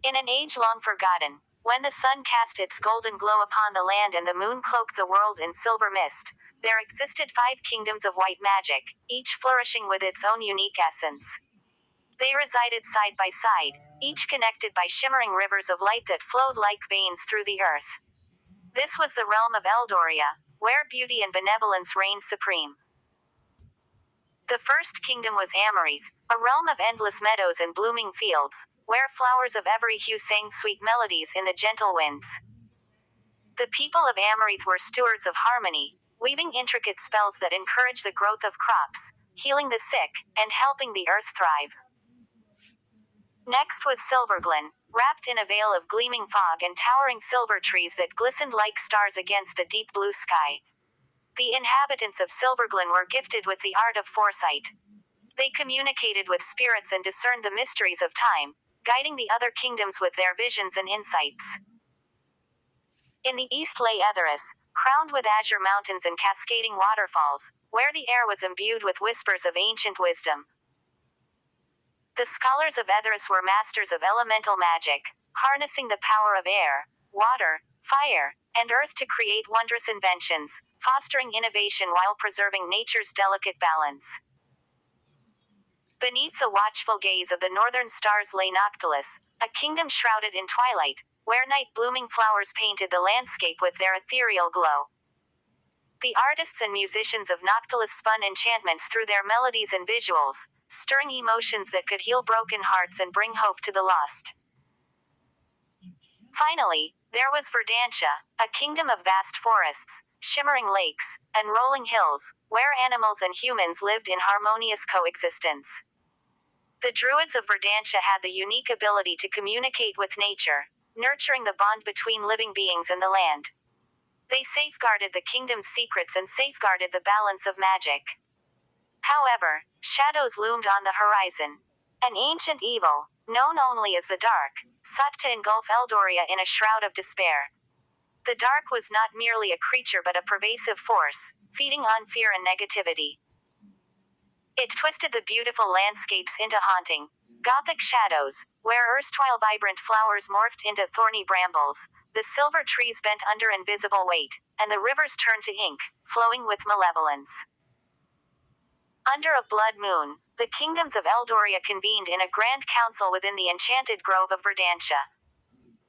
In an age long forgotten, when the sun cast its golden glow upon the land and the moon cloaked the world in silver mist, there existed 5 kingdoms of white magic, each flourishing with its own unique essence. They resided side by side, each connected by shimmering rivers of light that flowed like veins through the earth. This was the realm of Eldoria, where beauty and benevolence reigned supreme. The first kingdom was Amarith, a realm of endless meadows and blooming fields, where flowers of every hue sang sweet melodies in the gentle winds. The people of Amarith were stewards of harmony, weaving intricate spells that encouraged the growth of crops, healing the sick, and helping the earth thrive. Next was Silverglen, wrapped in a veil of gleaming fog and towering silver trees that glistened like stars against the deep blue sky. The inhabitants of Silverglen were gifted with the art of foresight. They communicated with spirits and discerned the mysteries of time, guiding the other kingdoms with their visions and insights. In the east lay Etheris, crowned with azure mountains and cascading waterfalls, where the air was imbued with whispers of ancient wisdom. The scholars of Etheris were masters of elemental magic, harnessing the power of air, water, fire, and earth to create wondrous inventions, fostering innovation while preserving nature's delicate balance. Beneath the watchful gaze of the northern stars lay Noctilus, a kingdom shrouded in twilight, where night-blooming flowers painted the landscape with their ethereal glow. The artists and musicians of Noctilus spun enchantments through their melodies and visuals, stirring emotions that could heal broken hearts and bring hope to the lost. Finally, there was Verdantia, a kingdom of vast forests, shimmering lakes, and rolling hills, where animals and humans lived in harmonious coexistence. The Druids of Verdantia had the unique ability to communicate with nature, nurturing the bond between living beings and the land. They safeguarded the kingdom's secrets and safeguarded the balance of magic. However, shadows loomed on the horizon. An ancient evil, known only as the Dark, sought to engulf Eldoria in a shroud of despair. The Dark was not merely a creature but a pervasive force, feeding on fear and negativity. It twisted the beautiful landscapes into haunting, Gothic shadows, where erstwhile vibrant flowers morphed into thorny brambles, the silver trees bent under invisible weight, and the rivers turned to ink, flowing with malevolence. Under a blood moon, the kingdoms of Eldoria convened in a grand council within the enchanted grove of Verdantia.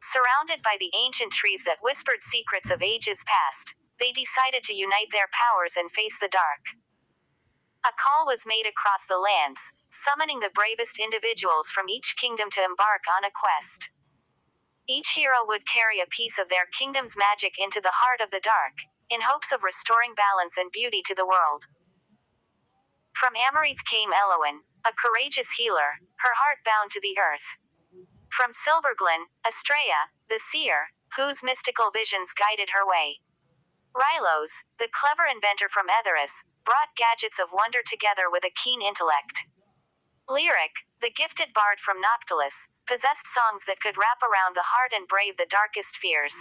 Surrounded by the ancient trees that whispered secrets of ages past, they decided to unite their powers and face the dark. A call was made across the lands, summoning the bravest individuals from each kingdom to embark on a quest. Each hero would carry a piece of their kingdom's magic into the heart of the dark, in hopes of restoring balance and beauty to the world. From Amarith came Elowen, a courageous healer, her heart bound to the earth. From Silverglen, Estrella, the seer, whose mystical visions guided her way. Rylos, the clever inventor from Etheris, brought gadgets of wonder together with a keen intellect. Lyric, the gifted bard from Noctilus, possessed songs that could wrap around the heart and brave the darkest fears.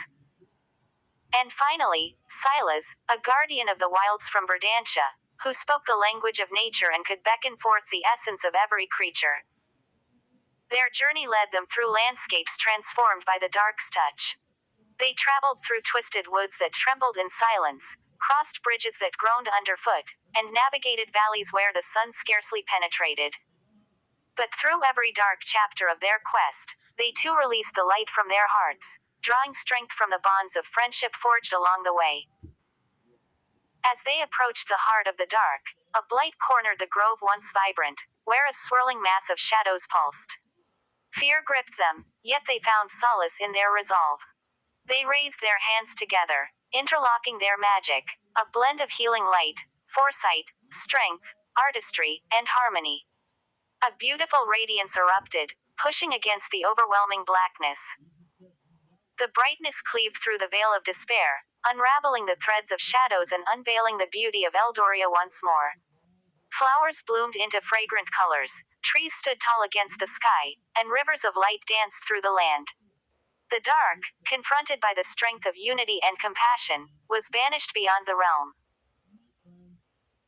And finally, Silas, a guardian of the wilds from Verdantia, who spoke the language of nature and could beckon forth the essence of every creature. Their journey led them through landscapes transformed by the dark's touch. They traveled through twisted woods that trembled in silence, crossed bridges that groaned underfoot, and navigated valleys where the sun scarcely penetrated. But through every dark chapter of their quest, they too released the light from their hearts, drawing strength from the bonds of friendship forged along the way. As they approached the heart of the dark, a blight cornered the grove once vibrant, where a swirling mass of shadows pulsed. Fear gripped them, yet they found solace in their resolve. They raised their hands together, interlocking their magic, a blend of healing light, foresight, strength, artistry, and harmony. A beautiful radiance erupted, pushing against the overwhelming blackness. The brightness cleaved through the veil of despair, unraveling the threads of shadows and unveiling the beauty of Eldoria once more. Flowers bloomed into fragrant colors, trees stood tall against the sky, and rivers of light danced through the land. The dark, confronted by the strength of unity and compassion, was banished beyond the realm.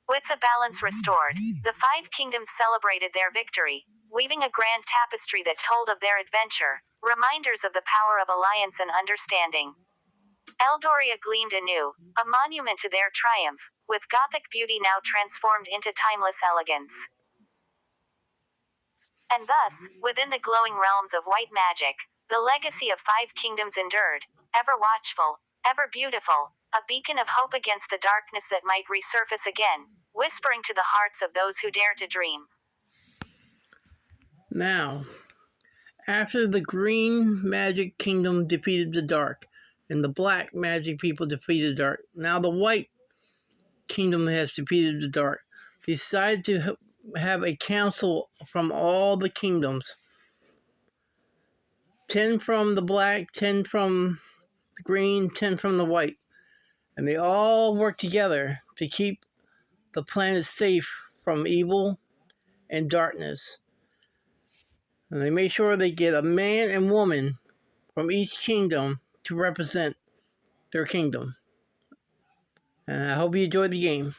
With the balance restored, the 5 kingdoms celebrated their victory, weaving a grand tapestry that told of their adventure, reminders of the power of alliance and understanding. Eldoria gleamed anew, a monument to their triumph, with Gothic beauty now transformed into timeless elegance. And thus, within the glowing realms of white magic, the legacy of five kingdoms endured, ever watchful, ever beautiful, a beacon of hope against the darkness that might resurface again, whispering to the hearts of those who dare to dream. Now, after the green magic kingdom defeated the dark, and the black magic people defeated the dark, now the white kingdom has defeated the dark. Decided to have a council from all the kingdoms. 10 from the black, 10 from the green, 10 from the white. And they all work together to keep the planet safe from evil and darkness. And they make sure they get a man and woman from each kingdom to represent their kingdom. And I hope you enjoyed the game.